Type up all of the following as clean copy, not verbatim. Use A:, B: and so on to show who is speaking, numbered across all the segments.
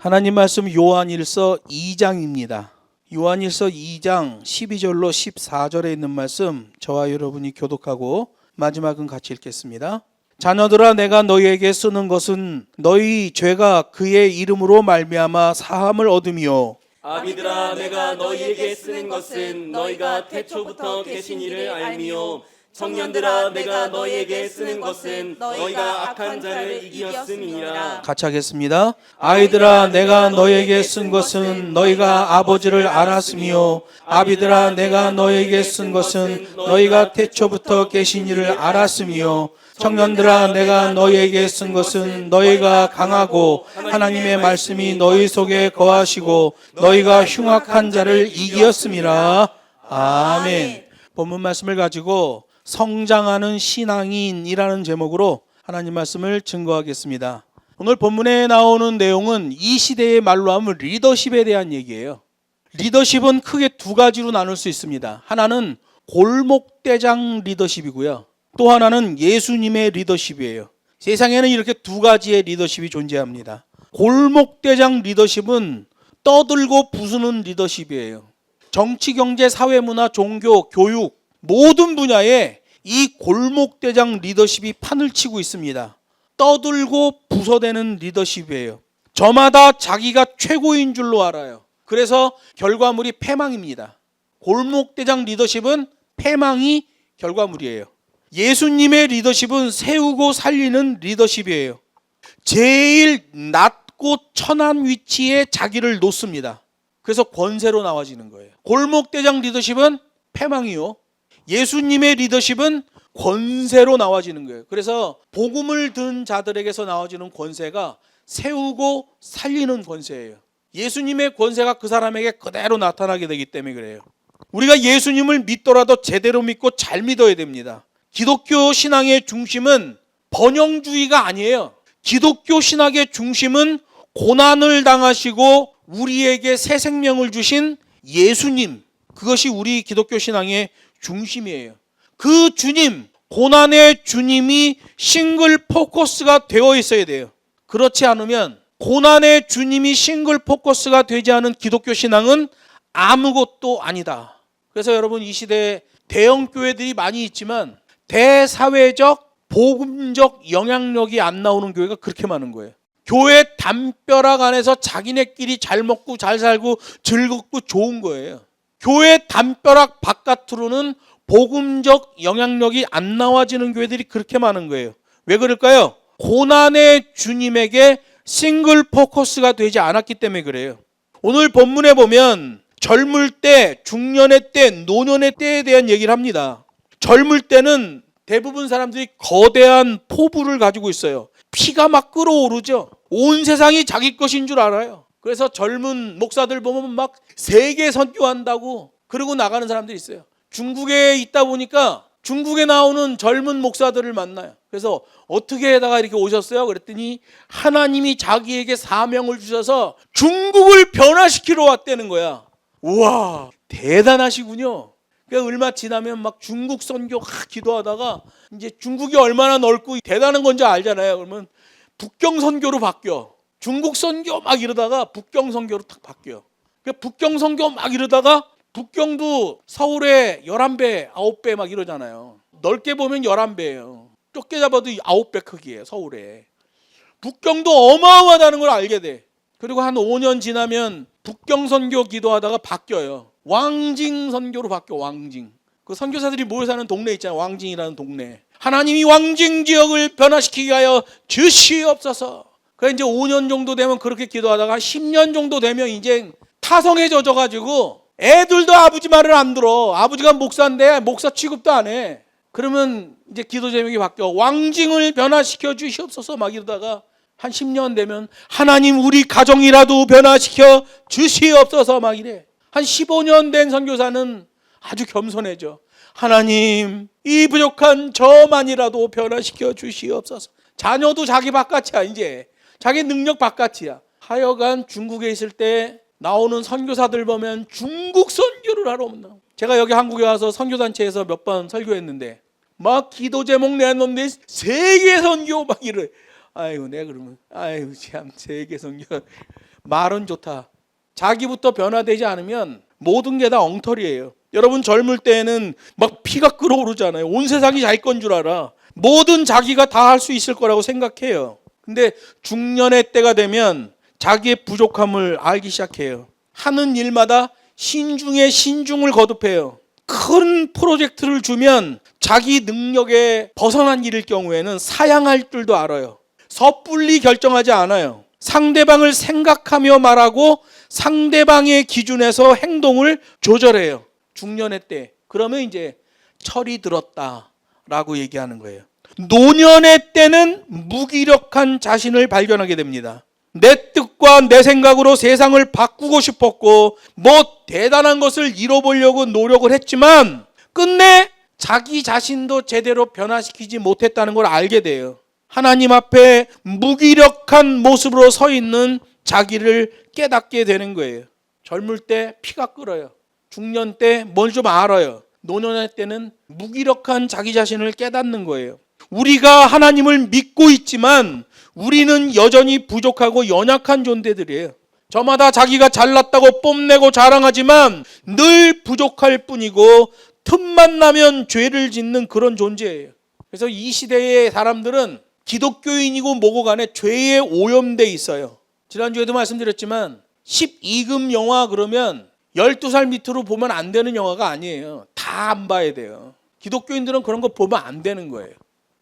A: 하나님 말씀 요한일서 2장입니다. 요한일서 2장 12절로 14절에 있는 말씀 저와 여러분이 교독하고 마지막은 같이 읽겠습니다. 자녀들아, 내가 너희에게 쓰는 것은 너희 죄가 그의 이름으로 말미암아 사함을 얻음이요,
B: 아비들아, 내가 너희에게 쓰는 것은 너희가 태초부터 계신 이를 알미요, 청년들아, 내가 너희에게 쓰는 것은 너희가 악한 자를 이기었음이니라.
A: 같이 하겠습니다. 아이들아, 내가 너희에게 쓴 것은 너희가 아버지를 알았으며, 아비들아, 내가 너희에게 쓴 것은 너희가 태초부터 계신 이를 알았으며, 청년들아, 내가 너희에게 쓴 것은 너희가 강하고 하나님의 말씀이 너희 속에 거하시고 너희가 흉악한 자를 이기었음이라. 아멘. 본문 말씀을 가지고 성장하는 신앙인이라는 제목으로 하나님 말씀을 증거하겠습니다. 오늘 본문에 나오는 내용은 이 시대의 말로 하면 리더십에 대한 얘기예요. 리더십은 크게 두 가지로 나눌 수 있습니다. 하나는 골목대장 리더십이고요, 또 하나는 예수님의 리더십이에요. 세상에는 이렇게 두 가지의 리더십이 존재합니다. 골목대장 리더십은 떠들고 부수는 리더십이에요. 정치, 경제, 사회, 문화, 종교, 교육 모든 분야에 이 골목대장 리더십이 판을 치고 있습니다. 떠들고 부서대는 리더십이에요. 저마다 자기가 최고인 줄로 알아요. 그래서 결과물이 패망입니다. 골목대장 리더십은 패망이 결과물이에요. 예수님의 리더십은 세우고 살리는 리더십이에요. 제일 낮고 천한 위치에 자기를 놓습니다. 그래서 권세로 나와지는 거예요. 골목대장 리더십은 패망이요, 예수님의 리더십은 권세로 나와지는 거예요. 그래서 복음을 든 자들에게서 나와지는 권세가 세우고 살리는 권세예요. 예수님의 권세가 그 사람에게 그대로 나타나게 되기 때문에 그래요. 우리가 예수님을 믿더라도 제대로 믿고 잘 믿어야 됩니다. 기독교 신앙의 중심은 번영주의가 아니에요. 기독교 신학의 중심은 고난을 당하시고 우리에게 새 생명을 주신 예수님, 그것이 우리 기독교 신앙의 중심이에요. 그 주님, 고난의 주님이 싱글 포커스가 되어 있어야 돼요. 그렇지 않으면 고난의 주님이 싱글 포커스가 되지 않은 기독교 신앙은 아무것도 아니다. 그래서 여러분, 이 시대에 대형 교회들이 많이 있지만 대사회적, 복음적 영향력이 안 나오는 교회가 그렇게 많은 거예요. 교회 담벼락 안에서 자기네끼리 잘 먹고 잘 살고 즐겁고 좋은 거예요. 교회 담벼락 바깥으로는 복음적 영향력이 안 나와지는 교회들이 그렇게 많은 거예요. 왜 그럴까요? 고난의 주님에게 싱글 포커스가 되지 않았기 때문에 그래요. 오늘 본문에 보면 젊을 때, 중년의 때, 노년의 때에 대한 얘기를 합니다. 젊을 때는 대부분 사람들이 거대한 포부를 가지고 있어요. 피가 막 끓어오르죠. 온 세상이 자기 것인 줄 알아요. 그래서 젊은 목사들 보면 막 세계 선교한다고 그러고 나가는 사람들이 있어요. 중국에 있다 보니까 중국에 나오는 젊은 목사들을 만나요. 그래서 어떻게 하다가 이렇게 오셨어요? 그랬더니 하나님이 자기에게 사명을 주셔서 중국을 변화시키러 왔다는 거야. 우와, 대단하시군요. 그러니까 얼마 지나면 막 중국 선교 기도하다가 이제 중국이 얼마나 넓고 대단한 건지 알잖아요. 그러면 북경 선교로 바뀌어. 중국 선교 막 이러다가 북경 선교로 탁 바뀌어. 그러니까 북경 선교 막 이러다가 북경도 서울에 11배, 9배 막 이러잖아요. 넓게 보면 11배예요. 좁게 잡아도 9배 크기예요, 서울에. 북경도 어마어마하다는 걸 알게 돼. 그리고 한 5년 지나면 북경 선교 기도하다가 바뀌어요. 왕징 선교로 바뀌어. 왕징. 그 선교사들이 모여 사는 동네 있잖아요. 왕징이라는 동네. 하나님이 왕징 지역을 변화시키게 하여 주시옵소서. 그래 이제 5년 정도 되면 그렇게 기도하다가 한 10년 정도 되면 이제 타성에 젖어가지고 애들도 아버지 말을 안 들어. 아버지가 목사인데 목사 취급도 안 해. 그러면 이제 기도 제목이 바뀌어. 왕징을 변화시켜 주시옵소서 막 이러다가 한 10년 되면 하나님 우리 가정이라도 변화시켜 주시옵소서 막 이래. 한 15년 된 선교사는 아주 겸손해져. 하나님 이 부족한 저만이라도 변화시켜 주시옵소서. 자녀도 자기 바깥이야. 이제 자기 능력 바깥이야. 하여간 중국에 있을 때 나오는 선교사들 보면 중국 선교를 하러 온다. 제가 여기 한국에 와서 선교단체에서 몇 번 설교했는데 막 기도 제목 내놓는데 세계 선교 막 이래. 아이고 내가 그러면 아이고 참 세계 선교 말은 좋다. 자기부터 변화되지 않으면 모든 게 다 엉터리예요. 여러분 젊을 때에는 막 피가 끓어오르잖아요. 온 세상이 자기 건 줄 알아. 뭐든 자기가 다 할 수 있을 거라고 생각해요. 근데 중년의 때가 되면 자기의 부족함을 알기 시작해요. 하는 일마다 신중에 신중을 거듭해요. 큰 프로젝트를 주면 자기 능력에 벗어난 일일 경우에는 사양할 줄도 알아요. 섣불리 결정하지 않아요. 상대방을 생각하며 말하고 상대방의 기준에서 행동을 조절해요. 중년의 때. 그러면 이제 철이 들었다라고 얘기하는 거예요. 노년의 때는 무기력한 자신을 발견하게 됩니다. 내 뜻과 내 생각으로 세상을 바꾸고 싶었고 뭐 대단한 것을 이뤄보려고 노력을 했지만 끝내 자기 자신도 제대로 변화시키지 못했다는 걸 알게 돼요. 하나님 앞에 무기력한 모습으로 서 있는 자기를 깨닫게 되는 거예요. 젊을 때 피가 끓어요. 중년 때 뭘 좀 알아요. 노년의 때는 무기력한 자기 자신을 깨닫는 거예요. 우리가 하나님을 믿고 있지만 우리는 여전히 부족하고 연약한 존재들이에요. 저마다 자기가 잘났다고 뽐내고 자랑하지만 늘 부족할 뿐이고 틈만 나면 죄를 짓는 그런 존재예요. 그래서 이 시대의 사람들은 기독교인이고 뭐고 간에 죄에 오염돼 있어요. 지난주에도 말씀드렸지만 12금 영화 그러면 12살 밑으로 보면 안 되는 영화가 아니에요. 다 안 봐야 돼요. 기독교인들은 그런 거 보면 안 되는 거예요.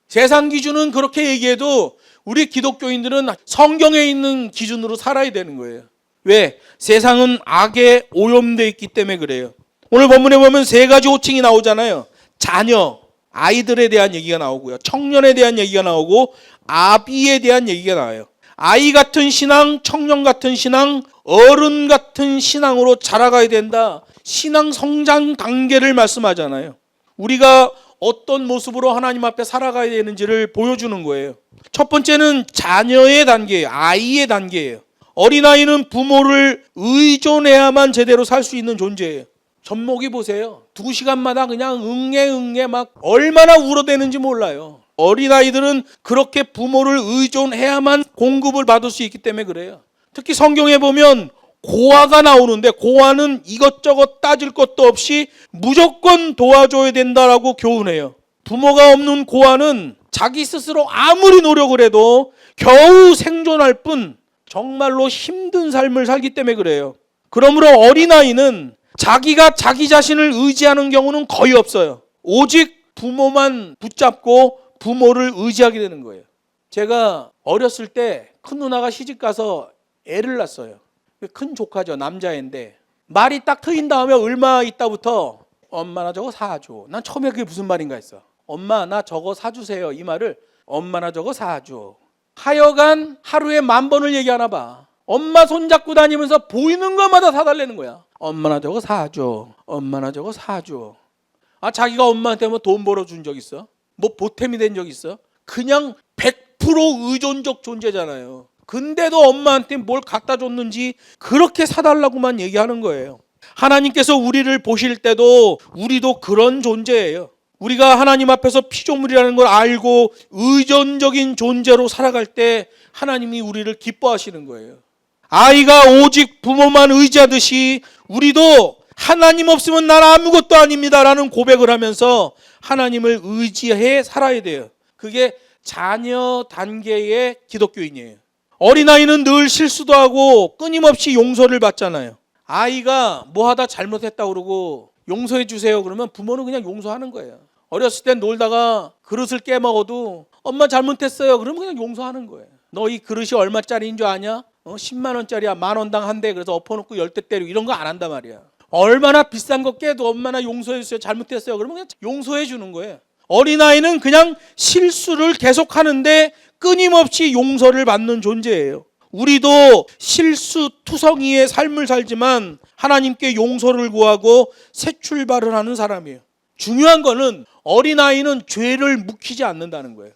A: 세상 기준은 그렇게 얘기해도 우리 기독교인들은 성경에 있는 기준으로 살아야 되는 거예요. 왜? 세상은 악에 오염되어 있기 때문에 그래요. 오늘 본문에 보면 세 가지 호칭이 나오잖아요. 자녀, 아이들에 대한 얘기가 나오고요. 청년에 대한 얘기가 나오고 아비에 대한 얘기가 나와요. 아이 같은 신앙, 청년 같은 신앙, 어른 같은 신앙으로 자라가야 된다. 신앙 성장 단계를 말씀하잖아요. 우리가 어떤 모습으로 하나님 앞에 살아가야 되는지를 보여주는 거예요. 첫 번째는 자녀의 단계예요. 아이의 단계예요. 어린아이는 부모를 의존해야만 제대로 살 수 있는 존재예요. 젖먹이 보세요. 2시간마다 그냥 응애 막 얼마나 울어대는지 몰라요. 어린아이들은 그렇게 부모를 의존해야만 공급을 받을 수 있기 때문에 그래요. 특히 성경에 보면 고아가 나오는데 고아는 이것저것 따질 것도 없이 무조건 도와줘야 된다라고 교훈해요. 부모가 없는 고아는 자기 스스로 아무리 노력을 해도 겨우 생존할 뿐 정말로 힘든 삶을 살기 때문에 그래요. 그러므로 어린아이는 자기가 자기 자신을 의지하는 경우는 거의 없어요. 오직 부모만 붙잡고 부모를 의지하게 되는 거예요. 제가 어렸을 때 큰 누나가 시집가서 애를 낳았어요. 큰 조카죠. 남자애인데 말이 딱 트인 다음에 얼마 있다부터 엄마 나 저거 사줘. 난 처음에 그게 무슨 말인가 했어. 엄마 나 저거 사주세요. 이 말을 엄마 나 저거 사줘. 하여간 하루에 10,000번을 얘기하나 봐. 엄마 손잡고 다니면서 보이는 것마다 사달라는 거야. 엄마 나 저거 사줘. 엄마 나 저거 사줘. 아 자기가 엄마한테 뭐 돈 벌어준 적 있어? 뭐 보탬이 된 적 있어? 그냥 100% 의존적 존재잖아요. 근데도 엄마한테 뭘 갖다 줬는지 그렇게 사달라고만 얘기하는 거예요. 하나님께서 우리를 보실 때도 우리도 그런 존재예요. 우리가 하나님 앞에서 피조물이라는 걸 알고 의존적인 존재로 살아갈 때 하나님이 우리를 기뻐하시는 거예요. 아이가 오직 부모만 의지하듯이 우리도 하나님 없으면 난 아무것도 아닙니다라는 고백을 하면서 하나님을 의지해 살아야 돼요. 그게 자녀 단계의 기독교인이에요. 어린아이는 늘 실수도 하고 끊임없이 용서를 받잖아요. 아이가 뭐 하다 잘못했다 그러고 용서해 주세요 그러면 부모는 그냥 용서하는 거예요. 어렸을 땐 놀다가 그릇을 깨먹어도 엄마 잘못했어요 그러면 그냥 용서하는 거예요. 너 이 그릇이 얼마짜리인 줄 아냐? 10만 원짜리야. 10,000원당 한 대. 그래서 엎어놓고 10대 때리고 이런 거 안 한단 말이야. 얼마나 비싼 거 깨도 엄마나 용서해 주세요. 잘못했어요. 그러면 그냥 용서해 주는 거예요. 어린아이는 그냥 실수를 계속하는데 끊임없이 용서를 받는 존재예요. 우리도 실수투성이의 삶을 살지만 하나님께 용서를 구하고 새 출발을 하는 사람이에요. 중요한 거는 어린아이는 죄를 묵히지 않는다는 거예요.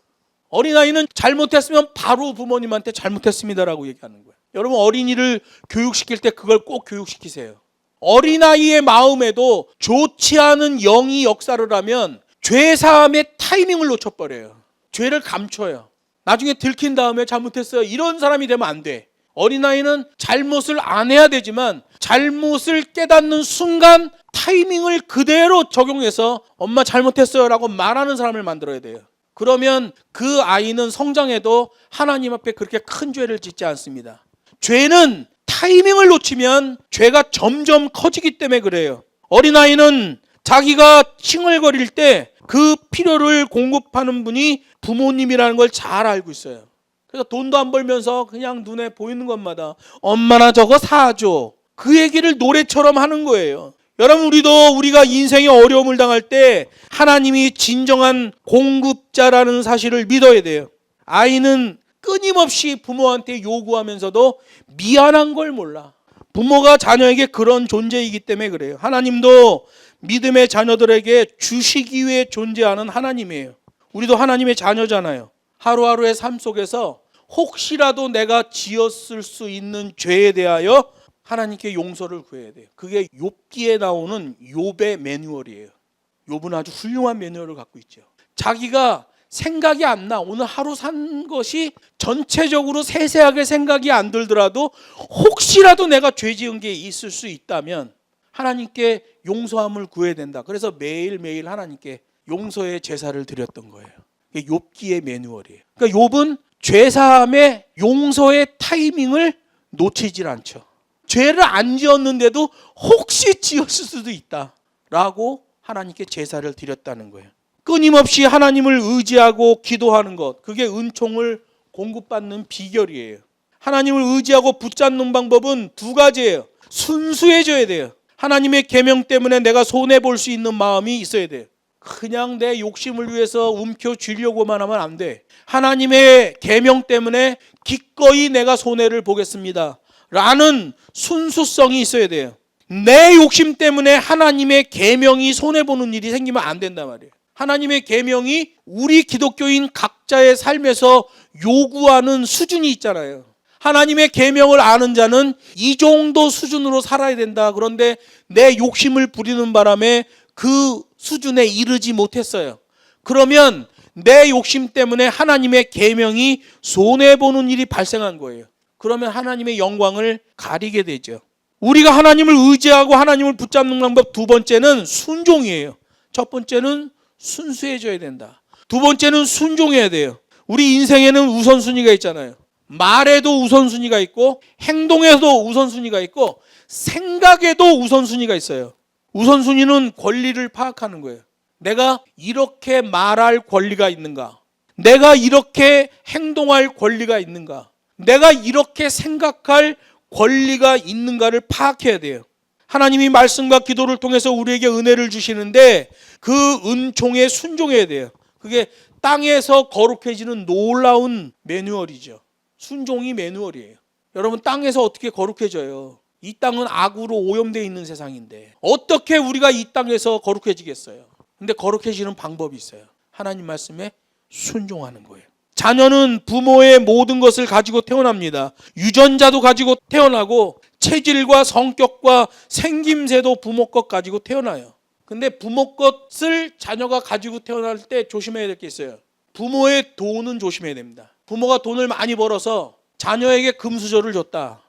A: 어린아이는 잘못했으면 바로 부모님한테 잘못했습니다라고 얘기하는 거예요. 여러분 어린이를 교육시킬 때 그걸 꼭 교육시키세요. 어린아이의 마음에도 좋지 않은 영이 역사를 하면 죄사함의 타이밍을 놓쳐버려요. 죄를 감춰요. 나중에 들킨 다음에 잘못했어요. 이런 사람이 되면 안 돼. 어린아이는 잘못을 안 해야 되지만 잘못을 깨닫는 순간 타이밍을 그대로 적용해서 엄마 잘못했어요 라고 말하는 사람을 만들어야 돼요. 그러면 그 아이는 성장해도 하나님 앞에 그렇게 큰 죄를 짓지 않습니다. 죄는 타이밍을 놓치면 죄가 점점 커지기 때문에 그래요. 어린아이는 자기가 칭얼거릴 때 그 필요를 공급하는 분이 부모님이라는 걸 잘 알고 있어요. 그래서 돈도 안 벌면서 그냥 눈에 보이는 것마다 엄마나 저거 사줘. 그 얘기를 노래처럼 하는 거예요. 여러분, 우리가 인생의 어려움을 당할 때 하나님이 진정한 공급자라는 사실을 믿어야 돼요. 아이는 끊임없이 부모한테 요구하면서도 미안한 걸 몰라. 부모가 자녀에게 그런 존재이기 때문에 그래요. 하나님도 믿음의 자녀들에게 주시기 위해 존재하는 하나님이에요. 우리도 하나님의 자녀잖아요. 하루하루의 삶 속에서 혹시라도 내가 지었을 수 있는 죄에 대하여 하나님께 용서를 구해야 돼요. 그게 욥기에 나오는 욥의 매뉴얼이에요. 욥은 아주 훌륭한 매뉴얼을 갖고 있죠. 자기가 생각이 안 나. 오늘 하루 산 것이 전체적으로 세세하게 생각이 안 들더라도 혹시라도 내가 죄 지은 게 있을 수 있다면 하나님께 용서함을 구해야 된다. 그래서 매일매일 하나님께 용서의 제사를 드렸던 거예요. 이게 욥기의 매뉴얼이에요. 그러니까 욥은 죄사함의 용서의 타이밍을 놓치질 않죠. 죄를 안 지었는데도 혹시 지었을 수도 있다라고 하나님께 제사를 드렸다는 거예요. 끊임없이 하나님을 의지하고 기도하는 것, 그게 은총을 공급받는 비결이에요. 하나님을 의지하고 붙잡는 방법은 두 가지예요. 순수해져야 돼요. 하나님의 계명 때문에 내가 손해볼 수 있는 마음이 있어야 돼요. 그냥 내 욕심을 위해서 움켜쥐려고만 하면 안 돼. 하나님의 계명 때문에 기꺼이 내가 손해를 보겠습니다 라는 순수성이 있어야 돼요. 내 욕심 때문에 하나님의 계명이 손해보는 일이 생기면 안 된단 말이에요. 하나님의 계명이 우리 기독교인 각자의 삶에서 요구하는 수준이 있잖아요. 하나님의 계명을 아는 자는 이 정도 수준으로 살아야 된다. 그런데 내 욕심을 부리는 바람에 그 수준에 이르지 못했어요. 그러면 내 욕심 때문에 하나님의 계명이 손해보는 일이 발생한 거예요. 그러면 하나님의 영광을 가리게 되죠. 우리가 하나님을 의지하고 하나님을 붙잡는 방법 두 번째는 순종이에요. 첫 번째는 순수해져야 된다. 두 번째는 순종해야 돼요. 우리 인생에는 우선순위가 있잖아요. 말에도 우선순위가 있고 행동에도 우선순위가 있고 생각에도 우선순위가 있어요. 우선순위는 권리를 파악하는 거예요. 내가 이렇게 말할 권리가 있는가? 내가 이렇게 행동할 권리가 있는가? 내가 이렇게 생각할 권리가 있는가를 파악해야 돼요. 하나님이 말씀과 기도를 통해서 우리에게 은혜를 주시는데 그 은총에 순종해야 돼요. 그게 땅에서 거룩해지는 놀라운 매뉴얼이죠. 순종이 매뉴얼이에요. 여러분, 땅에서 어떻게 거룩해져요? 이 땅은 악으로 오염되어 있는 세상인데 어떻게 우리가 이 땅에서 거룩해지겠어요? 근데 거룩해지는 방법이 있어요. 하나님 말씀에 순종하는 거예요. 자녀는 부모의 모든 것을 가지고 태어납니다. 유전자도 가지고 태어나고 체질과 성격과 생김새도 부모 것 가지고 태어나요. 근데 부모 것을 자녀가 가지고 태어날 때 조심해야 될 게 있어요. 부모의 돈은 조심해야 됩니다. 부모가 돈을 많이 벌어서 자녀에게 금수저를 줬다.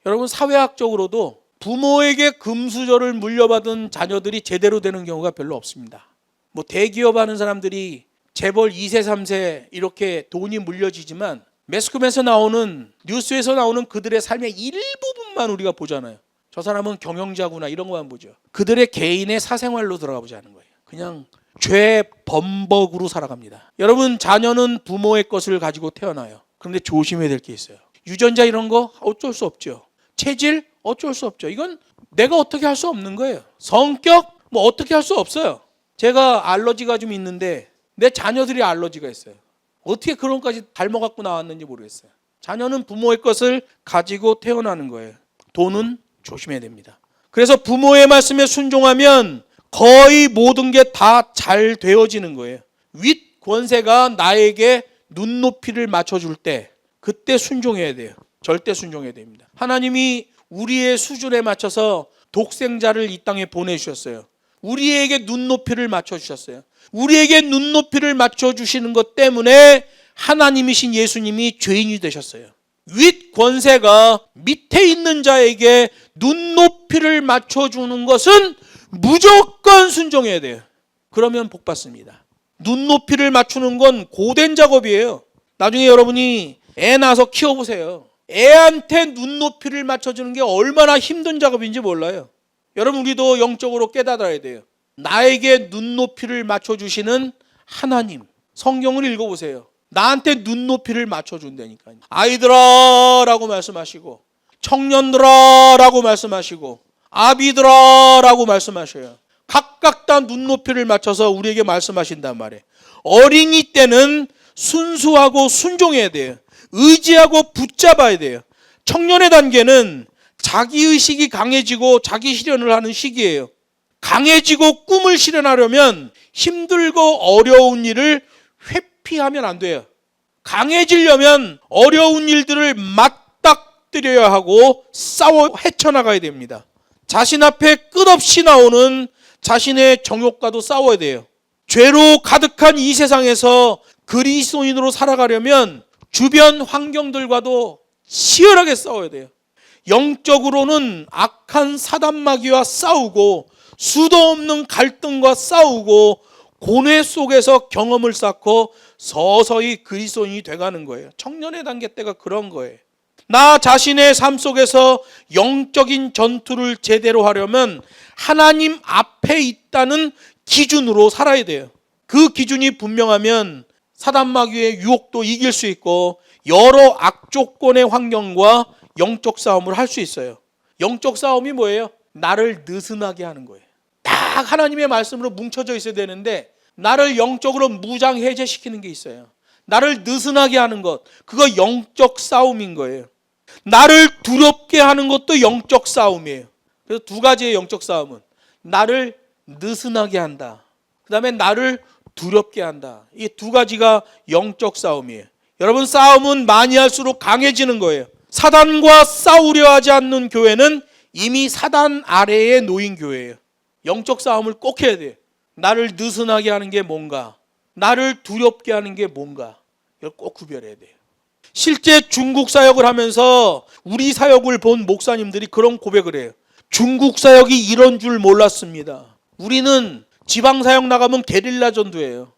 A: 여러분, 사회학적으로도 부모에게 금수저를 물려받은 자녀들이 제대로 되는 경우가 별로 없습니다. 뭐 대기업 하는 사람들이 재벌 2세, 3세 이렇게 돈이 물려지지만 매스컴에서 나오는, 뉴스에서 나오는 그들의 삶의 일부분만 우리가 보잖아요. 저 사람은 경영자구나 이런 것만 보죠. 그들의 개인의 사생활로 들어가 보지 않는 거예요. 그냥 죄 범벅으로 살아갑니다. 여러분, 자녀는 부모의 것을 가지고 태어나요. 그런데 조심해야 될 게 있어요. 유전자 이런 거 어쩔 수 없죠. 체질 어쩔 수 없죠. 이건 내가 어떻게 할 수 없는 거예요. 성격 뭐 어떻게 할 수 없어요. 제가 알러지가 좀 있는데 내 자녀들이 알러지가 있어요. 어떻게 그런 것까지 닮아갖고 나왔는지 모르겠어요. 자녀는 부모의 것을 가지고 태어나는 거예요. 돈은 조심해야 됩니다. 그래서 부모의 말씀에 순종하면 거의 모든 게 다 잘 되어지는 거예요. 윗 권세가 나에게 눈높이를 맞춰줄 때 그때 순종해야 돼요. 절대 순종해야 됩니다. 하나님이 우리의 수준에 맞춰서 독생자를 이 땅에 보내주셨어요. 우리에게 눈높이를 맞춰주셨어요. 우리에게 눈높이를 맞춰주시는 것 때문에 하나님이신 예수님이 죄인이 되셨어요. 윗 권세가 밑에 있는 자에게 눈높이를 맞춰주는 것은 무조건 순종해야 돼요. 그러면 복 받습니다. 눈높이를 맞추는 건 고된 작업이에요. 나중에 여러분이 애 낳아서 키워보세요. 애한테 눈높이를 맞춰주는 게 얼마나 힘든 작업인지 몰라요. 여러분, 우리도 영적으로 깨달아야 돼요. 나에게 눈높이를 맞춰주시는 하나님, 성경을 읽어보세요. 나한테 눈높이를 맞춰준다니까요. 아이들아 라고 말씀하시고, 청년들아 라고 말씀하시고, 아비들아 라고 말씀하셔요. 각각 다 눈높이를 맞춰서 우리에게 말씀하신단 말이에요. 어린이 때는 순수하고 순종해야 돼요. 의지하고 붙잡아야 돼요. 청년의 단계는 자기의식이 강해지고 자기 실현을 하는 시기예요. 강해지고 꿈을 실현하려면 힘들고 어려운 일을 회피하면 안 돼요. 강해지려면 어려운 일들을 맞닥뜨려야 하고 싸워 헤쳐나가야 됩니다. 자신 앞에 끝없이 나오는 자신의 정욕과도 싸워야 돼요. 죄로 가득한 이 세상에서 그리스도인으로 살아가려면 주변 환경들과도 치열하게 싸워야 돼요. 영적으로는 악한 사단마귀와 싸우고 수도 없는 갈등과 싸우고 고뇌 속에서 경험을 쌓고 서서히 그리스도인이 돼가는 거예요. 청년의 단계 때가 그런 거예요. 나 자신의 삶 속에서 영적인 전투를 제대로 하려면 하나님 앞에 있다는 기준으로 살아야 돼요. 그 기준이 분명하면 사단마귀의 유혹도 이길 수 있고 여러 악조건의 환경과 영적 싸움을 할 수 있어요. 영적 싸움이 뭐예요? 나를 느슨하게 하는 거예요. 딱 하나님의 말씀으로 뭉쳐져 있어야 되는데 나를 영적으로 무장해제시키는 게 있어요. 나를 느슨하게 하는 것, 그거 영적 싸움인 거예요. 나를 두렵게 하는 것도 영적 싸움이에요. 그래서 두 가지의 영적 싸움은 나를 느슨하게 한다, 그 다음에 나를 두렵게 한다. 이 두 가지가 영적 싸움이에요. 여러분, 싸움은 많이 할수록 강해지는 거예요. 사단과 싸우려 하지 않는 교회는 이미 사단 아래에 놓인 교회예요. 영적 싸움을 꼭 해야 돼요. 나를 느슨하게 하는 게 뭔가, 나를 두렵게 하는 게 뭔가, 이걸 꼭 구별해야 돼요. 실제 중국 사역을 하면서 우리 사역을 본 목사님들이 그런 고백을 해요. 중국 사역이 이런 줄 몰랐습니다. 우리는 지방 사역 나가면 게릴라 전도예요.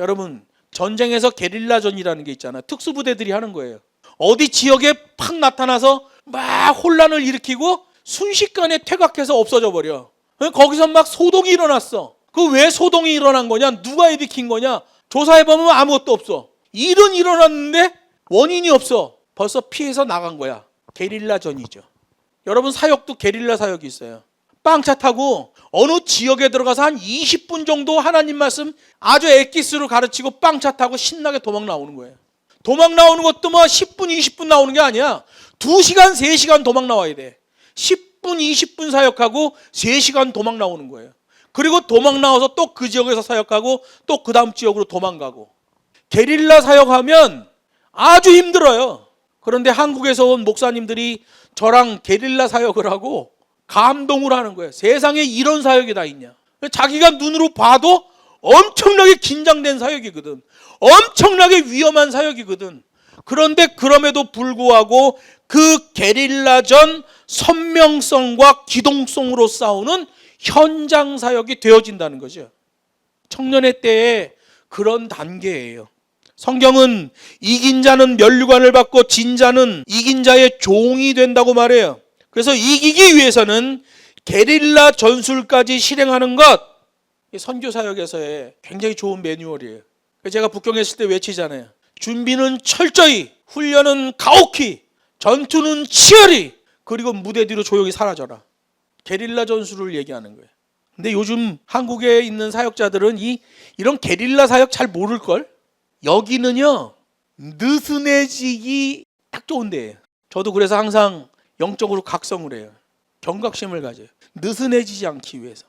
A: 여러분, 전쟁에서 게릴라전이라는 게 있잖아요. 특수부대들이 하는 거예요. 어디 지역에 팍 나타나서 막 혼란을 일으키고 순식간에 퇴각해서 없어져 버려. 거기서 막 소동이 일어났어. 그 왜 소동이 일어난 거냐? 누가 일으킨 거냐? 조사해보면 아무것도 없어. 일은 일어났는데 원인이 없어. 벌써 피해서 나간 거야. 게릴라전이죠. 여러분, 사역도 게릴라 사역이 있어요. 빵차 타고 어느 지역에 들어가서 한 20분 정도 하나님 말씀 아주 엑기스로 가르치고 빵차 타고 신나게 도망 나오는 거예요. 도망 나오는 것도 뭐 10분, 20분 나오는 게 아니야. 2시간, 3시간 도망 나와야 돼. 10분, 20분 사역하고 3시간 도망 나오는 거예요. 그리고 도망 나와서 또 그 지역에서 사역하고 또 그 다음 지역으로 도망가고. 게릴라 사역하면 아주 힘들어요. 그런데 한국에서 온 목사님들이 저랑 게릴라 사역을 하고 감동을 하는 거예요. 세상에 이런 사역이 다 있냐. 자기가 눈으로 봐도 엄청나게 긴장된 사역이거든. 엄청나게 위험한 사역이거든. 그런데 그럼에도 불구하고 그 게릴라전 선명성과 기동성으로 싸우는 현장 사역이 되어진다는 거죠. 청년의 때에 그런 단계예요. 성경은 이긴 자는 면류관을 받고 진 자는 이긴 자의 종이 된다고 말해요. 그래서 이기기 위해서는 게릴라 전술까지 실행하는 것, 선교사역에서의 굉장히 좋은 매뉴얼이에요. 제가 북경에 있을 때 외치잖아요. 준비는 철저히, 훈련은 가혹히, 전투는 치열히, 그리고 무대 뒤로 조용히 사라져라. 게릴라 전술을 얘기하는 거예요. 근데 요즘 한국에 있는 사역자들은 이런 게릴라 사역 잘 모를걸? 여기는요, 느슨해지기 딱 좋은 데예요. 저도 그래서 항상 영적으로 각성을 해요. 경각심을 가져요. 느슨해지지 않기 위해서.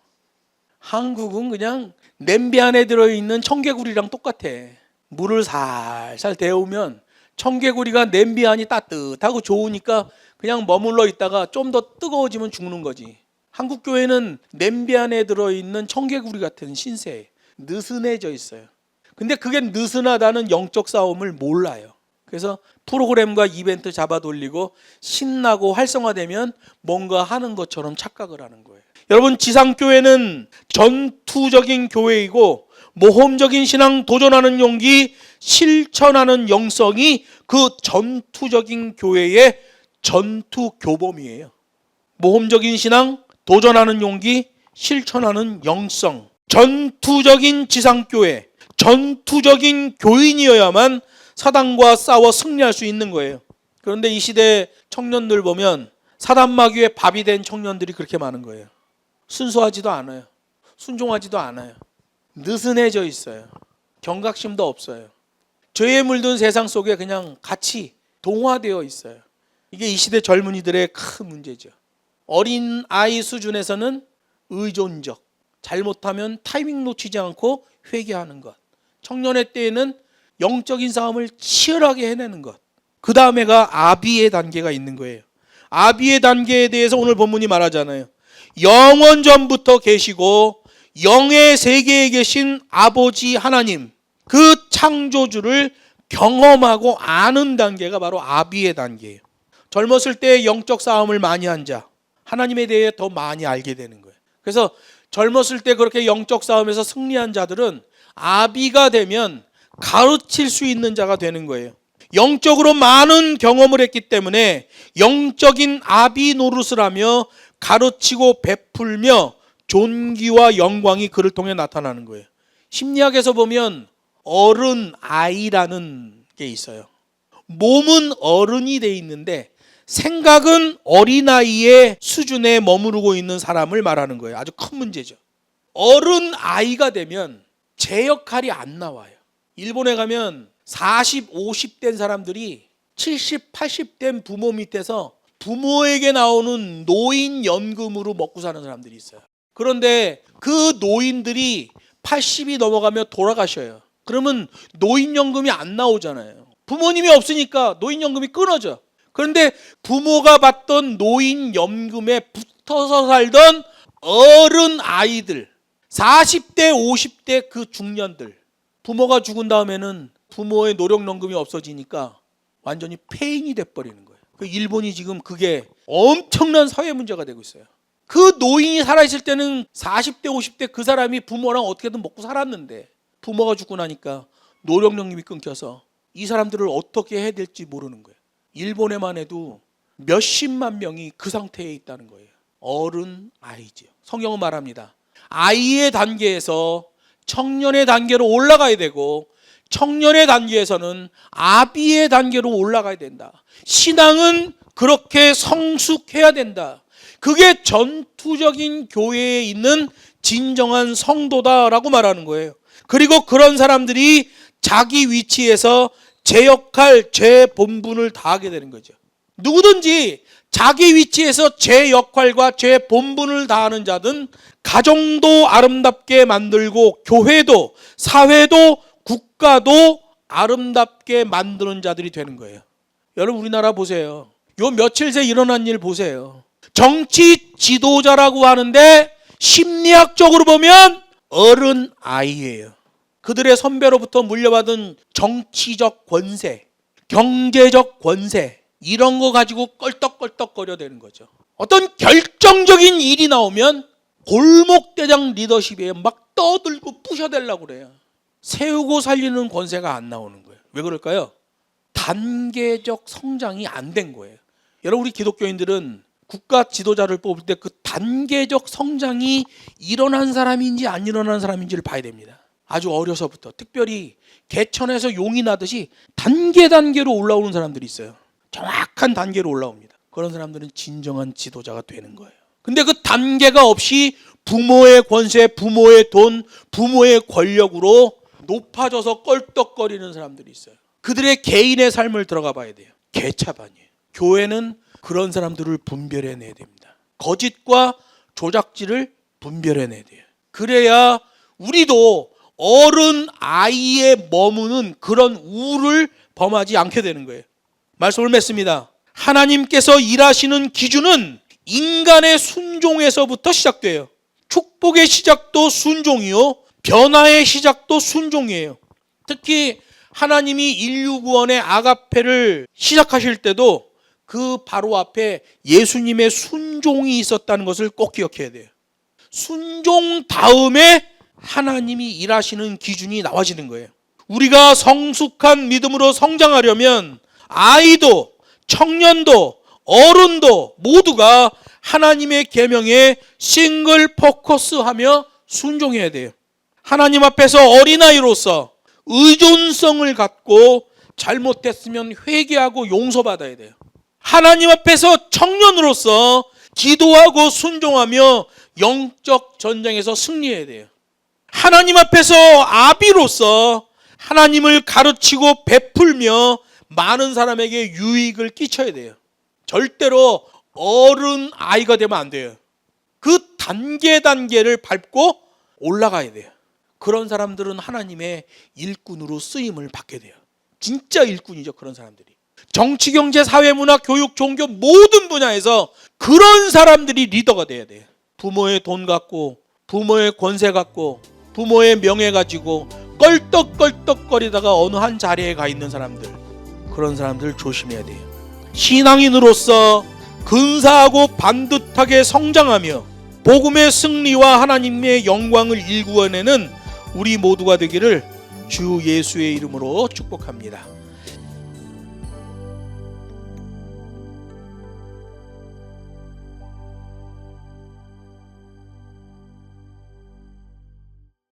A: 한국은 그냥 냄비 안에 들어있는 청개구리랑 똑같아. 물을 살살 데우면 청개구리가 냄비 안이 따뜻하고 좋으니까 그냥 머물러 있다가 좀 더 뜨거워지면 죽는 거지. 한국 교회는 냄비 안에 들어있는 청개구리 같은 신세에 느슨해져 있어요. 근데 그게 느슨하다는 영적 싸움을 몰라요. 그래서 프로그램과 이벤트 잡아 돌리고 신나고 활성화되면 뭔가 하는 것처럼 착각을 하는 거예요. 여러분, 지상교회는 전투적인 교회이고 모험적인 신앙, 도전하는 용기, 실천하는 영성이 그 전투적인 교회의 전투 교범이에요. 모험적인 신앙, 도전하는 용기, 실천하는 영성, 전투적인 지상교회, 전투적인 교인이어야만 사단과 싸워 승리할 수 있는 거예요. 그런데 이 시대 청년들 보면 사단 마귀의 밥이 된 청년들이 그렇게 많은 거예요. 순수하지도 않아요. 순종하지도 않아요. 느슨해져 있어요. 경각심도 없어요. 죄에 물든 세상 속에 그냥 같이 동화되어 있어요. 이게 이 시대 젊은이들의 큰 문제죠. 어린 아이 수준에서는 의존적, 잘못하면 타이밍 놓치지 않고 회개하는 것, 청년의 때에는 영적인 싸움을 치열하게 해내는 것, 그 다음에가 아비의 단계가 있는 거예요. 아비의 단계에 대해서 오늘 본문이 말하잖아요. 영원 전부터 계시고 영의 세계에 계신 아버지 하나님, 그 창조주를 경험하고 아는 단계가 바로 아비의 단계예요. 젊었을 때 영적 싸움을 많이 한 자, 하나님에 대해 더 많이 알게 되는 거예요. 그래서 젊었을 때 그렇게 영적 싸움에서 승리한 자들은 아비가 되면 가르칠 수 있는 자가 되는 거예요. 영적으로 많은 경험을 했기 때문에 영적인 아비 노릇을 하며 가르치고 베풀며 존귀와 영광이 그를 통해 나타나는 거예요. 심리학에서 보면 어른 아이라는 게 있어요. 몸은 어른이 돼 있는데 생각은 어린아이의 수준에 머무르고 있는 사람을 말하는 거예요. 아주 큰 문제죠. 어른 아이가 되면 제 역할이 안 나와요. 일본에 가면 40, 50 된 사람들이 70, 80 된 부모 밑에서 부모에게 나오는 노인연금으로 먹고 사는 사람들이 있어요. 그런데 그 노인들이 80이 넘어가면 돌아가셔요. 그러면 노인연금이 안 나오잖아요. 부모님이 없으니까 노인연금이 끊어져. 그런데 부모가 받던 노인연금에 붙어서 살던 어른 아이들, 40대, 50대 그 중년들, 부모가 죽은 다음에는 부모의 노령연금이 없어지니까 완전히 폐인이 돼버리는 거예요. 일본이 지금 그게 엄청난 사회 문제가 되고 있어요. 그 노인이 살아있을 때는 40대, 50대 그 사람이 부모랑 어떻게든 먹고 살았는데 부모가 죽고 나니까 노령연금이 끊겨서 이 사람들을 어떻게 해야 될지 모르는 거예요. 일본에만 해도 몇십만 명이 그 상태에 있다는 거예요. 어른 아이지요. 성경은 말합니다. 아이의 단계에서 청년의 단계로 올라가야 되고 청년의 단계에서는 아비의 단계로 올라가야 된다. 신앙은 그렇게 성숙해야 된다. 그게 전투적인 교회에 있는 진정한 성도다라고 말하는 거예요. 그리고 그런 사람들이 자기 위치에서 제 역할, 제 본분을 다하게 되는 거죠. 누구든지 자기 위치에서 제 역할과 제 본분을 다하는 자든 가정도 아름답게 만들고 교회도 사회도 국가도 아름답게 만드는 자들이 되는 거예요. 여러분, 우리나라 보세요. 요 며칠 새 일어난 일 보세요. 정치 지도자라고 하는데 심리학적으로 보면 어른 아이예요. 그들의 선배로부터 물려받은 정치적 권세, 경제적 권세, 이런 거 가지고 껄떡껄떡거려 되는 거죠. 어떤 결정적인 일이 나오면 골목대장 리더십에 막 떠들고 부셔대려고 그래요. 세우고 살리는 권세가 안 나오는 거예요. 왜 그럴까요? 단계적 성장이 안 된 거예요. 여러분, 우리 기독교인들은 국가 지도자를 뽑을 때 그 단계적 성장이 일어난 사람인지 안 일어난 사람인지를 봐야 됩니다. 아주 어려서부터, 특별히 개천에서 용이 나듯이 단계로 올라오는 사람들이 있어요. 정확한 단계로 올라옵니다. 그런 사람들은 진정한 지도자가 되는 거예요. 근데 그 단계가 없이 부모의 권세, 부모의 돈, 부모의 권력으로 높아져서 껄떡거리는 사람들이 있어요. 그들의 개인의 삶을 들어가 봐야 돼요. 개차반이에요. 교회는 그런 사람들을 분별해내야 됩니다. 거짓과 조작질을 분별해내야 돼요. 그래야 우리도 어른 아이에 머무는 그런 우를 범하지 않게 되는 거예요. 말씀을 맺습니다. 하나님께서 일하시는 기준은 인간의 순종에서부터 시작돼요. 축복의 시작도 순종이요, 변화의 시작도 순종이에요. 특히 하나님이 인류 구원의 아가페를 시작하실 때도 그 바로 앞에 예수님의 순종이 있었다는 것을 꼭 기억해야 돼요. 순종 다음에 하나님이 일하시는 기준이 나와지는 거예요. 우리가 성숙한 믿음으로 성장하려면 아이도 청년도 어른도 모두가 하나님의 계명에 싱글 포커스하며 순종해야 돼요. 하나님 앞에서 어린아이로서 의존성을 갖고 잘못됐으면 회개하고 용서받아야 돼요. 하나님 앞에서 청년으로서 기도하고 순종하며 영적 전쟁에서 승리해야 돼요. 하나님 앞에서 아비로서 하나님을 가르치고 베풀며 많은 사람에게 유익을 끼쳐야 돼요. 절대로 어른 아이가 되면 안 돼요. 그 단계를 밟고 올라가야 돼요. 그런 사람들은 하나님의 일꾼으로 쓰임을 받게 돼요. 진짜 일꾼이죠, 그런 사람들이. 정치, 경제, 사회, 문화, 교육, 종교 모든 분야에서 그런 사람들이 리더가 돼야 돼요. 부모의 돈 갖고, 부모의 권세 갖고, 부모의 명예 가지고 껄떡껄떡거리다가 어느 한 자리에 가 있는 사람들, 그런 사람들 조심해야 돼요. 신앙인으로서 근사하고 반듯하게 성장하며 복음의 승리와 하나님의 영광을 일구어내는 우리 모두가 되기를 주 예수의 이름으로 축복합니다.